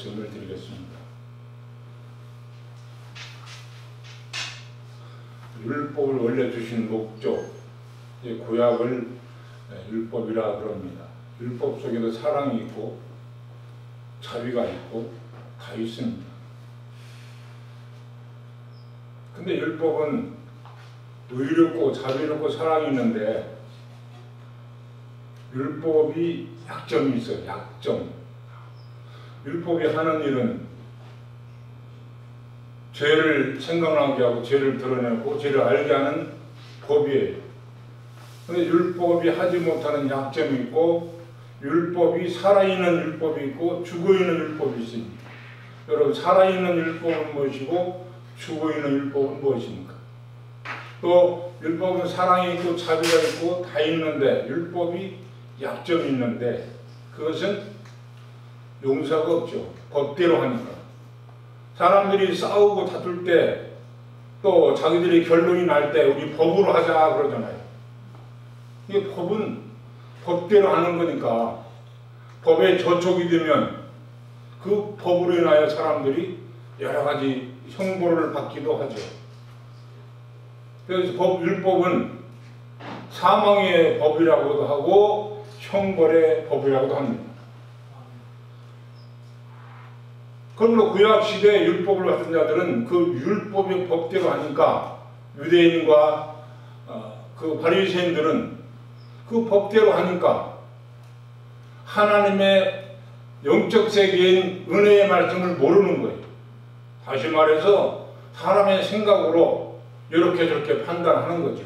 말씀을 드리겠습니다. 율법을 원래 주신 목적, 구약을 율법이라 그럽니다. 율법 속에도 사랑이 있고 자비가 있고 다 있습니다. 근데 율법은 의롭고 자비롭고 사랑이 있는데 율법이 약점이 있어요. 약점. 율법이 하는 일은 죄를 생각나게 하고 죄를 드러내고 죄를 알게 하는 법이에요. 근데 율법이 하지 못하는 약점이 있고 율법이 살아있는 율법이 있고 죽어있는 율법이 있습니다. 여러분, 살아있는 율법은 무엇이고 죽어있는 율법은 무엇입니까? 또 율법은 사랑이 있고 자비가 있고 다 있는데 율법이 약점이 있는데 그것은 용서가 없죠. 법대로 하니까. 사람들이 싸우고 다툴 때 또 자기들이 결론이 날 때 우리 법으로 하자 그러잖아요. 이게 법은 법대로 하는 거니까 법에 저촉이 되면 그 법으로 인하여 사람들이 여러 가지 형벌을 받기도 하죠. 그래서 율법은 사망의 법이라고도 하고 형벌의 법이라고도 합니다. 그러므로 구약시대의 율법을 받은 자들은 그 율법의 법대로 하니까 유대인과 그 바리새인들은 그 법대로 하니까 하나님의 영적 세계인 은혜의 말씀을 모르는 거예요. 다시 말해서 사람의 생각으로 이렇게 저렇게 판단하는 거죠.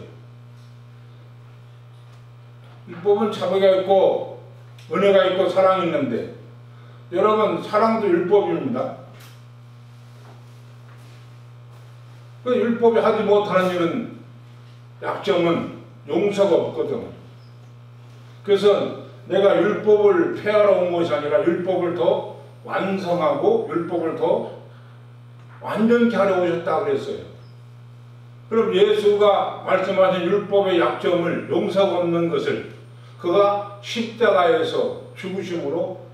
율법은 자비가 있고 은혜가 있고 사랑이 있는데 여러분, 사랑도 율법입니다. 그 율법이 하지 못하는 일은 약점은 용서가 없거든. 그래서 내가 율법을 폐하러 온 것이 아니라 율법을 더 완성하고 율법을 더 완전케 하려 오셨다 그랬어요. 그럼 예수가 말씀하신 율법의 약점을 용서가 없는 것을 그가 십자가에서 죽으심으로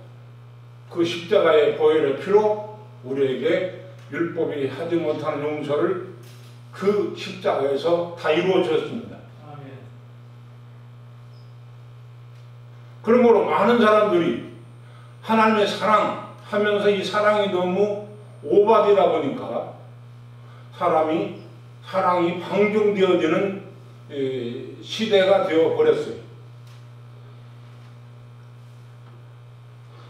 그 십자가의 보혈의 피로 우리에게 율법이 하지 못하는 용서를 그 십자가에서 다 이루어졌습니다. 그러므로 많은 사람들이 하나님의 사랑 하면서 이 사랑이 너무 오바되다 보니까 사랑이 방종되어지는 시대가 되어버렸어요.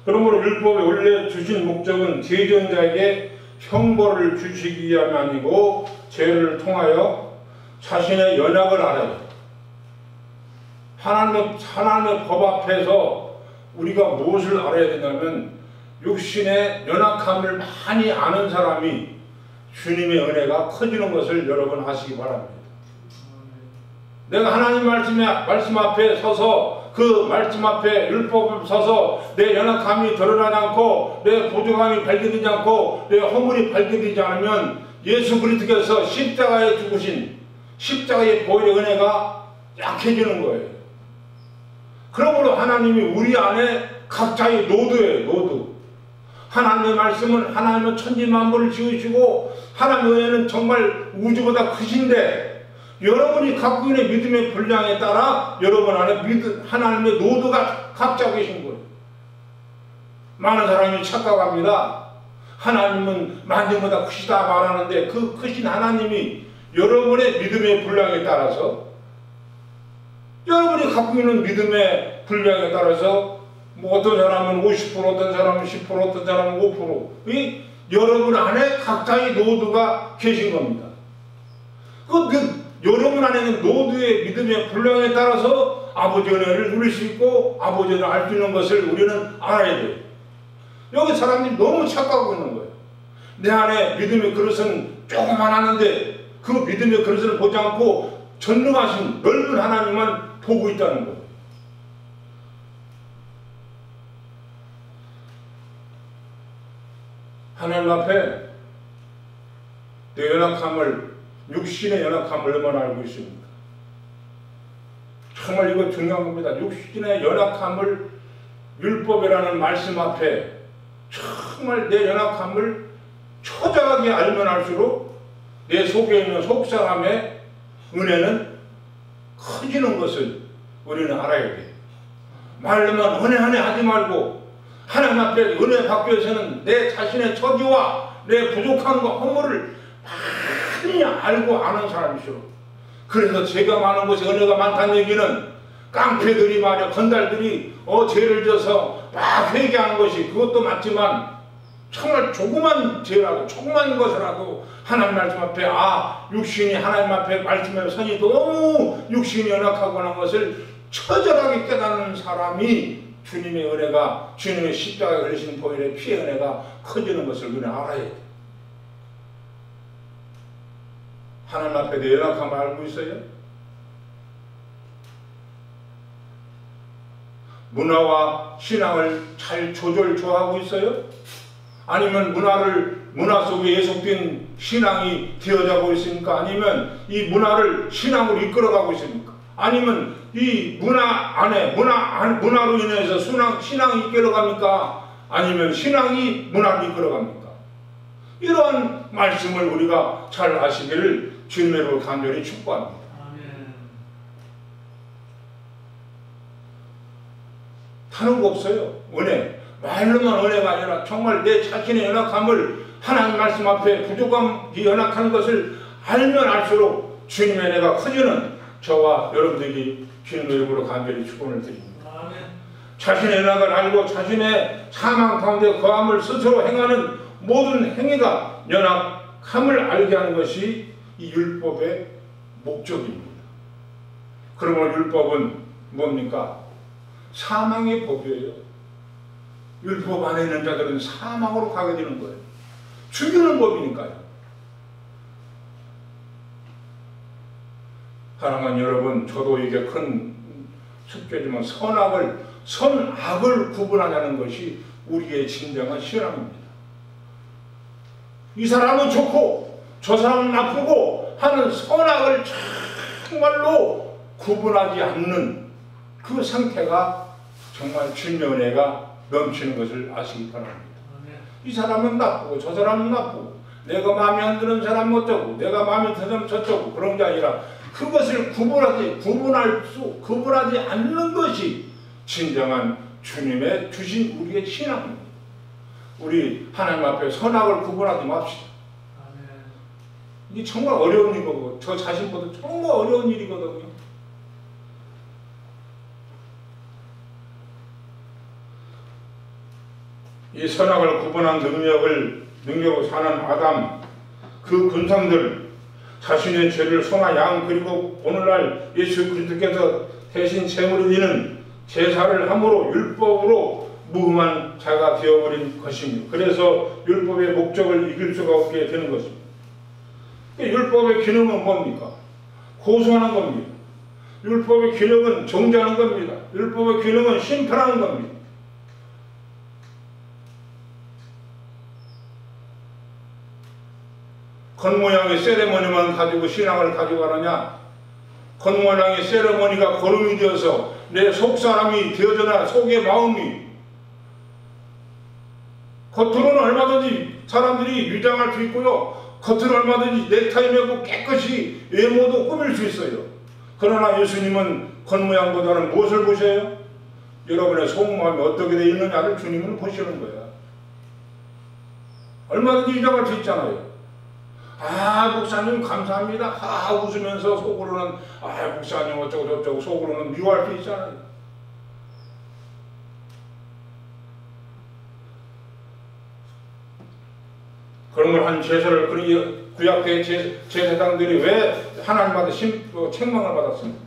그러므로 율법이 원래 주신 목적은 죄전자에게 형벌을 주시기 위함이 아니고 죄를 통하여 자신의 연약을 알아요. 하나님의 법 앞에서 우리가 무엇을 알아야 되냐면 육신의 연약함을 많이 아는 사람이 주님의 은혜가 커지는 것을 여러분 아시기 바랍니다. 내가 하나님 말씀 앞에 서서 그 말씀 앞에 율법을 서서 내 연약함이 드러나지 않고 내 부족함이 발견되지 않고 내 허물이 발견되지 않으면 예수 그리스도께서 십자가에 죽으신 십자가의 보혈의 은혜가 약해지는 거예요. 그러므로 하나님이 우리 안에 각자의 노드예요. 노드. 하나님의 말씀은 하나님은 천지만물을 지으시고 하나님의 은혜는 정말 우주보다 크신데 여러분이 갖고 있는 믿음의 분량에 따라 여러분 안에 하나님의 노드가 각자 계신 거예요. 많은 사람이 착각합니다. 하나님은 만물보다 크시다 말하는데 그 크신 하나님이 여러분의 믿음의 분량에 따라서 여러분이 갖고 있는 믿음의 분량에 따라서 뭐 어떤 사람은 50%, 어떤 사람은 10%, 어떤 사람은 5%. 여러분 안에 각자의 노드가 계신 겁니다. 여러분 안에는 노드의 믿음의 분량에 따라서 아버지의 은혜를 누릴 수 있고 아버지를 알 수 있는 것을 우리는 알아야 돼요. 여기 사람들이 너무 착각하고 있는 거예요. 내 안에 믿음의 그릇은 조금만 하는데 그 믿음의 그릇을 보지 않고 전능하신 넓은 하나님만 보고 있다는 거예요. 하나님 앞에 내 연약함을, 육신의 연약함을 얼마나 알고 있습니까? 정말 이거 중요한 겁니다. 육신의 연약함을 율법이라는 말씀 앞에 정말 내 연약함을 처절하게 알면 알수록 내 속에 있는 속사람의 은혜는 커지는 것을 우리는 알아야 돼. 말로만 은혜 하지 말고 하나님 앞에 은혜 받기 위해서는 내 자신의 처지와 내 부족함과 허물을 많이 알고 아는 사람이시오. 그래서 죄가 많은 곳에 은혜가 많다는 얘기는 깡패들이 말이야, 건달들이 죄를 져서 막 회개하는 것이 그것도 맞지만 정말 조그만 죄라도 조그만 것이라도 하나님 말씀 앞에 육신이 하나님 앞에 말씀에 선이 너무 육신이 연약하고 하는 것을 처절하게 깨닫는 사람이 주님의 은혜가, 주님의 십자가에 걸리신 보혈의 피의 은혜가 커지는 것을 우리는 알아야 돼. 하나님 앞에 내 연약함을 알고 있어요? 문화와 신앙을 잘 조절조하고 있어요? 아니면 문화 속에 예속된 신앙이 되어가고 있습니까? 아니면 이 문화를 신앙으로 이끌어가고 있습니까? 아니면 이 문화로 인해서 신앙이 이끌어갑니까? 아니면 신앙이 문화를 이끌어갑니까? 이러한 말씀을 우리가 잘 아시기를 주님의 이름으로 간절히 축복합니다. 아멘. 다른 거 없어요. 은혜. 말로만 은혜가 아니라 정말 내 자신의 연약함을 하나님 말씀 앞에 부족함이 연약한 것을 알면 알수록 주님의 은혜가 커지는 저와 여러분들이 주님의 이름으로 간절히 축원을 드립니다. 아멘. 자신의 연약을 알고 자신의 사망 가운데 거함을 스스로 행하는 모든 행위가 연약함을 알게 하는 것이 이 율법의 목적입니다. 그러면 율법은 뭡니까? 사망의 법이에요. 율법 안에 있는 자들은 사망으로 가게 되는 거예요. 죽이는 법이니까요. 사랑하는 여러분, 저도 이게 큰 숙제지만 선악을 구분하자는 것이 우리의 진정한 신앙입니다. 이 사람은 좋고 저 사람은 나쁘고 하는 선악을 정말로 구분하지 않는 그 상태가 정말 주님의 은혜가 넘치는 것을 아시기 바랍니다. 이 사람은 나쁘고 저 사람은 나쁘고 내가 마음에 안 드는 사람은 어쩌고 내가 마음에 드는 사람은 저쩌고 그런 게 아니라 그것을 구분하지 않는 것이 진정한 주님의 주신 우리의 신앙입니다. 우리 하나님 앞에 선악을 구분하지 맙시다. 이게 정말 어려운 일이고 저 자신보다 정말 어려운 일이거든요. 이 선악을 구분한 능력을 사는 아담, 그 군상들, 자신의 죄를 소나 양 그리고 오늘날 예수 그리스도께서 대신 제물을 드리는 제사를 함으로 율법으로 무흠한 자가 되어버린 것입니다. 그래서 율법의 목적을 이길 수가 없게 되는 것입니다. 율법의 기능은 뭡니까? 고소하는 겁니다. 율법의 기능은 정죄하는 겁니다. 율법의 기능은 심판하는 겁니다. 겉모양의 세레머니만 가지고 신앙을 가지고 가느냐? 겉모양의 세레머니가 거름이 되어서 내 속사람이 되어져나 속의 마음이 겉으로는 얼마든지 사람들이 위장할 수 있고요. 겉으로 얼마든지 넥타이 메고 깨끗이 외모도 꾸밀 수 있어요. 그러나 예수님은 겉모양보다는 무엇을 보셔요? 여러분의 속마음이 어떻게 되어 있느냐를 주님은 보시는 거야. 얼마든지 위장할 수 있잖아요. 목사님 감사합니다. 웃으면서 속으로는 목사님 어쩌고 저쩌고 속으로는 미워할 수 있잖아요. 그런 걸 한 제사를 구약의 제사장들이 왜 하나님한테 책망을 받았습니까?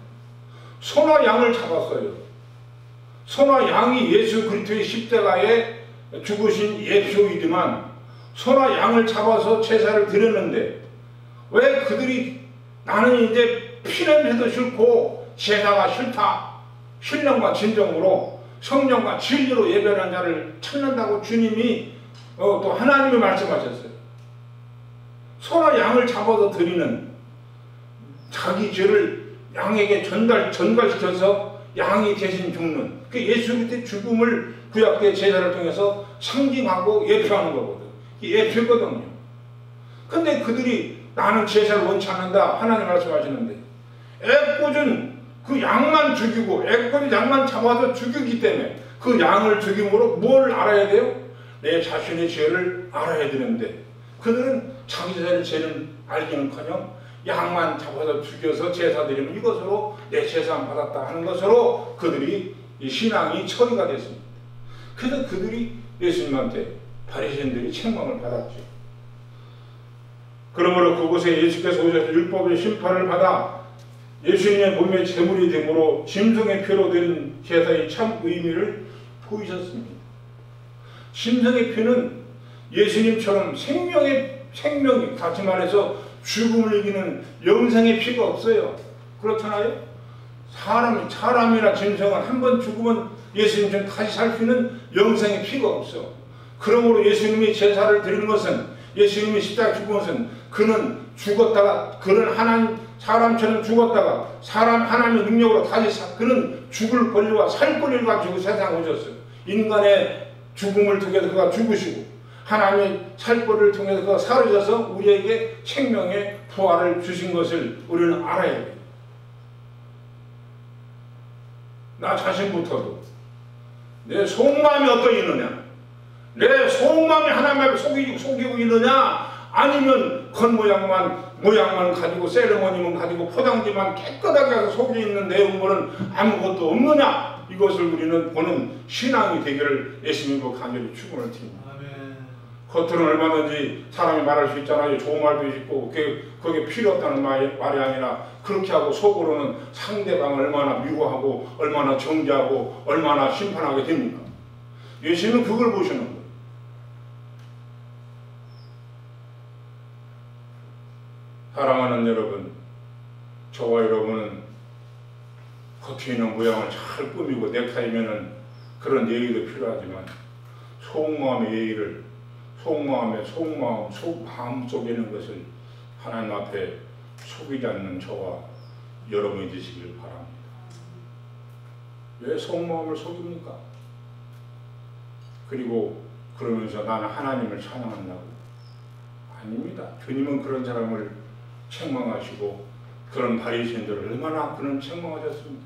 소나 양을 잡았어요. 소나 양이 예수 그리스도의 십자가에 죽으신 예표이지만 소나 양을 잡아서 제사를 드렸는데 왜 그들이 나는 이제 피냄새도 싫고 제사가 싫다. 신령과 진정으로 성령과 진리로 예배하는 자를 찾는다고 주님이 또 하나님이 말씀하셨어요. 소나 양을 잡아서 드리는 자기 죄를 양에게 전갈시켜서 양이 대신 죽는 그 예수 그리스도의 죽음을 구약의 제사를 통해서 상징하고 예표하는 거거든. 예표거든요. 근데 그들이 나는 제사를 원치 않는다 하나님 말씀하시는데 애꿎은 그 양만 죽이고 애꿎은 양만 잡아서 죽이기 때문에 그 양을 죽임으로 뭘 알아야 돼요? 내 자신의 죄를 알아야 되는데 그들은 자기 자신의 죄는 알기는커녕 양만 잡아서 죽여서 제사 드리면 이것으로 내 제사만 받았다 하는 것으로 그들이 이 신앙이 처리가 됐습니다. 그래서 그들이 예수님한테 바리새인들이 책망을 받았죠. 그러므로 그곳에 예수께서 오셔서 율법의 심판을 받아 예수님의 몸의 제물이 되므로 짐승의 피로 된 제사의 참 의미를 보이셨습니다. 짐승의 피는 예수님처럼 생명이 다시 말해서 죽음을 이기는 영생의 피가 없어요. 그렇잖아요. 사람이나 짐승은 한 번 죽으면 예수님처럼 다시 살 수 있는 영생의 피가 없어. 그러므로 예수님이 제사를 드리는 것은 예수님이 십자가에 죽은 것은 그는 죽었다가 그는 사람처럼 죽었다가 하나님의 능력으로 다시 그는 죽을 권리와 살 권리를 가지고 세상에 오셨어요. 인간의 죽음을 통해서 그가 죽으시고 하나님의 살 권리를 통해서 그가 살으셔서 우리에게 생명의 부활을 주신 것을 우리는 알아야 돼요. 나 자신부터도 내 속마음이 어떠 있느냐, 내 속마음이 하나님을 속이고 있느냐, 아니면 모양만 가지고 세레모니만 가지고 포장지만 깨끗하게 해서 속에 있는 내용물은 아무것도 없느냐, 이것을 우리는 보는 신앙이 되기를 예수님으로 간절히 축원을 드립니다. 겉으로는 얼마든지 사람이 말할 수 있잖아요. 좋은 말도 있고 그게 필요 없다는 말이 아니라 그렇게 하고 속으로는 상대방을 얼마나 미워하고 얼마나 정죄하고 얼마나 심판하게 됩니까? 예수님은 그걸 보시는 거예요. 사랑하는 여러분, 저와 여러분은 겉에 있는 모양을 잘 꾸미고 넥타이면은 그런 예의도 필요하지만 속마음의 예의를 속마음 속에 있는 것을 하나님 앞에 속이지 않는 저와 여러분이 되시길 바랍니다. 왜 속마음을 속입니까? 그리고 그러면서 나는 하나님을 찬양한다고? 아닙니다. 주님은 그런 사람을 책망하시고 그런 바리새인들을 얼마나 그는 책망하셨습니까?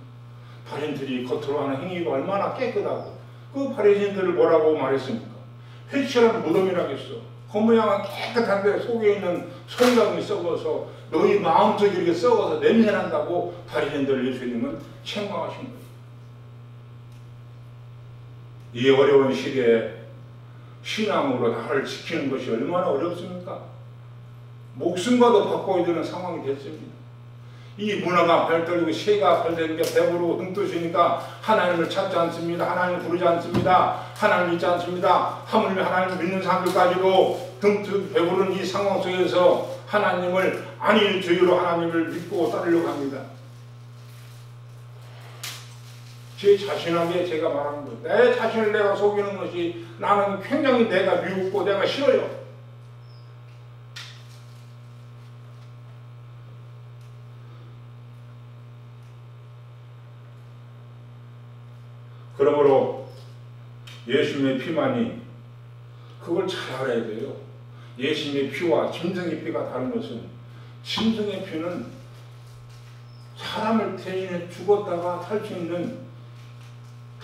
바리새인들이 겉으로 하는 행위가 얼마나 깨끗하고 그 바리새인들을 뭐라고 말했습니까? 회칠한 무덤이라겠어. 겉모양은 깨끗한데 속에 있는 송강이 썩어서 너희 마음속이 이렇게 썩어서 냄새난다고 바리새인들을 예수님은 책망하신 거예요. 이 어려운 시대에 신앙으로 나를 지키는 것이 얼마나 어렵습니까? 목숨과도 바꿔야 되는 상황이 됐습니다. 이 문화가 발달되고 세가 발달되니까 배부르고 등떠시니까 하나님을 찾지 않습니다. 하나님을 부르지 않습니다. 하나님을 믿지 않습니다. 하물며 하나님을 믿는 사람들까지도 배부른 이 상황 속에서 하나님을 아닐 주의로 하나님을 믿고 따르려고 합니다. 제 자신에게 제가 말하는 것, 내 자신을 내가 속이는 것이 나는 굉장히 내가 미웠고 내가 싫어요. 그러므로 예수님의 피만이 그걸 잘 알아야 돼요. 예수님의 피와 짐승의 피가 다른 것은 짐승의 피는 사람을 대신해 죽었다가 살 수 있는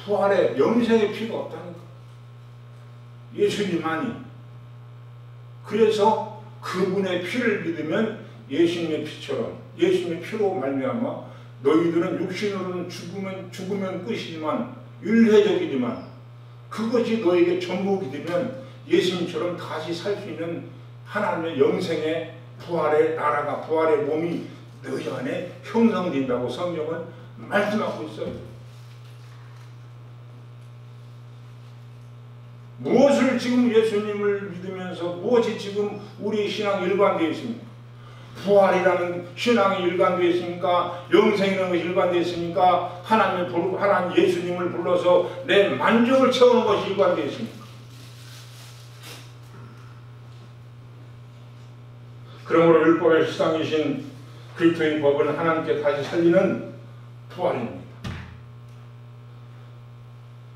부활의 영생의 피가 없다니까. 예수님만이. 그래서 그분의 피를 믿으면 예수님의 피처럼 예수님의 피로 말미암아 너희들은 육신으로는 죽으면 끝이지만 율회적이지만 그것이 너에게 전부이 되면 예수님처럼 다시 살 수 있는 하나님의 영생의 부활의 나라가 부활의 몸이 너희 안에 형성된다고 성경은 말씀하고 있어요. 무엇을 지금 예수님을 믿으면서 무엇이 지금 우리의 신앙이 일관되어 있습니까? 부활이라는 신앙이 일관되어 있습니까? 영생이라는 것이 일관되어 있습니까? 하나님 예수님을 불러서 내 만족을 채우는 것이 일관되어 있습니까? 그러므로 율법의 실상이신 그리스도의 법은 하나님께 다시 살리는 부활입니다.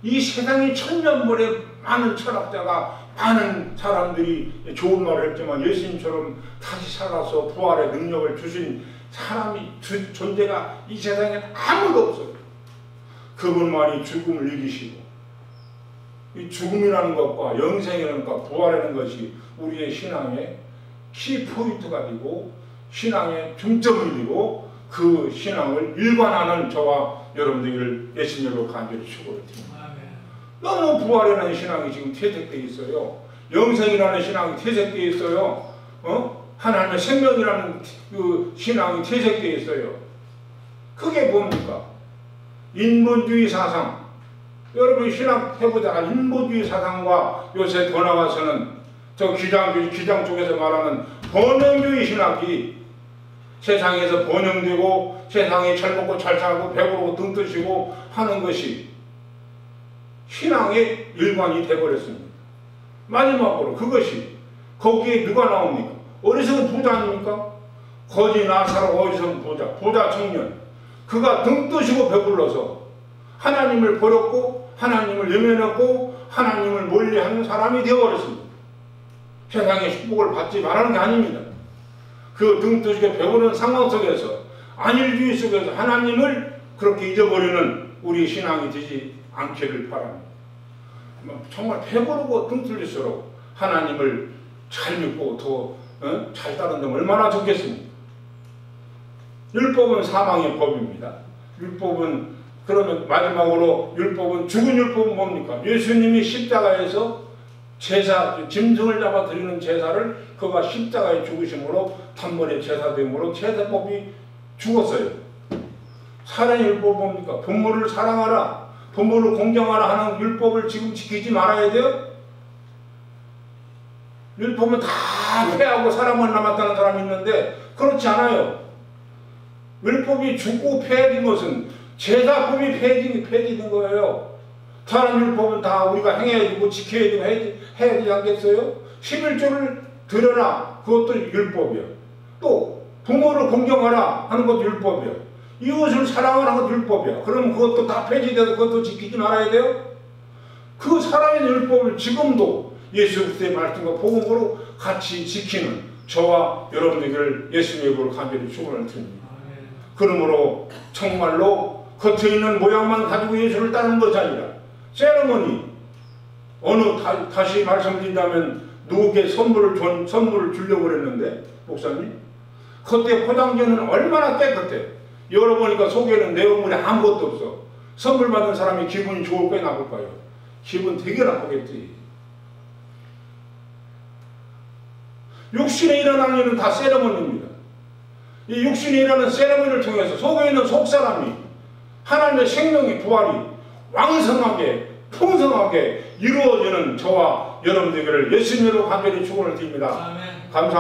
이 세상이 천년만에 많은 철학자가 많은 사람들이 좋은 말을 했지만 예수님처럼 다시 살아서 부활의 능력을 주신 사람이 존재가 이 세상에 아무도 없어요. 그분만이 죽음을 이기시고 이 죽음이라는 것과 영생이라는 것과 부활이라는 것이 우리의 신앙의 키포인트가 되고 신앙의 중점이 되고 그 신앙을 일관하는 저와 여러분들을 예수님으로 간절히 축원을 드립니다. 너무 부활이라는 신앙이 지금 퇴색되어 있어요. 영생이라는 신앙이 퇴색되어 있어요. 하나님의 생명이라는 그 신앙이 퇴색되어 있어요. 그게 뭡니까? 인본주의 사상. 여러분 신학 해보다가 인본주의 사상과 요새 더 나가서는 저 기장 쪽에서 말하는 번영주의 신학이 세상에서 번영되고 세상에 잘 먹고 잘 살고 배부르고 등 뜨시고 하는 것이 신앙의 일관이 되어버렸습니다. 마지막으로 그것이 거기에 누가 나옵니까? 어리석은 부자 아닙니까? 거지 나사로 어리석은 부자 청년. 그가 등 뜨시고 배불러서 하나님을 버렸고 하나님을 외면했고 하나님을 멀리하는 사람이 되어버렸습니다. 세상의 축복을 받지 말라는 게 아닙니다. 그 등 뜨시고 배부른 상황 속에서 안일주의 속에서 하나님을 그렇게 잊어버리는 우리 신앙이 되지 않기를 바랍니다. 정말 배부르고 등 뚫릴수록 하나님을 잘 믿고 더 잘 따른다면 얼마나 좋겠습니까? 율법은 사망의 법입니다. 율법은 그러면 마지막으로 율법은 죽은 율법은 뭡니까? 예수님이 십자가에서 제사 짐승을 잡아 드리는 제사를 그가 십자가에 죽으심으로 단번에 제사됨으로 제사법이 죽었어요. 살인의 율법 뭡니까? 부모를 사랑하라, 부모를 공경하라 하는 율법을 지금 지키지 말아야 돼요? 율법은 다 폐하고 사람만 남았다는 사람이 있는데 그렇지 않아요. 율법이 죽고 폐해진 것은 제사법이 폐해진 거예요. 다른 율법은 다 우리가 행해야 되고 지켜야 되고 해야 되지 않겠어요? 11조를 드려라. 그것도 율법이야. 또 부모를 공경하라 하는 것도 율법이야. 이웃을 사랑하는 것도 율법이야. 그럼 그것도 다 폐지돼서 그것도 지키지 말아야 돼요? 그 살아있는 율법을 지금도 예수 그리스도의 말씀과 복음으로 같이 지키는 저와 여러분들을 예수님의 이름으로 간절히 축원을 드립니다. 그러므로 정말로 겉에 있는 모양만 가지고 예수를 따르는 것이 아니라 세레머니 다시 말씀드린다면 누구에게 선물을 주려고 그랬는데 목사님 겉에 포장지는 얼마나 깨끗해. 열어보니까 속에는 내용물이 아무것도 없어. 선물 받은 사람이 기분이 좋을까요 나쁠까요? 기분 되게 나쁘겠지. 육신에 일어나는 일은 다 세레머니입니다. 이 육신에 일어나는 세레머니를 통해서 속에 있는 속사람이 하나님의 생명의 부활이 왕성하게 풍성하게 이루어지는 저와 여러분들에게 예수님으로 간절히 축원을 드립니다. 감사합니다.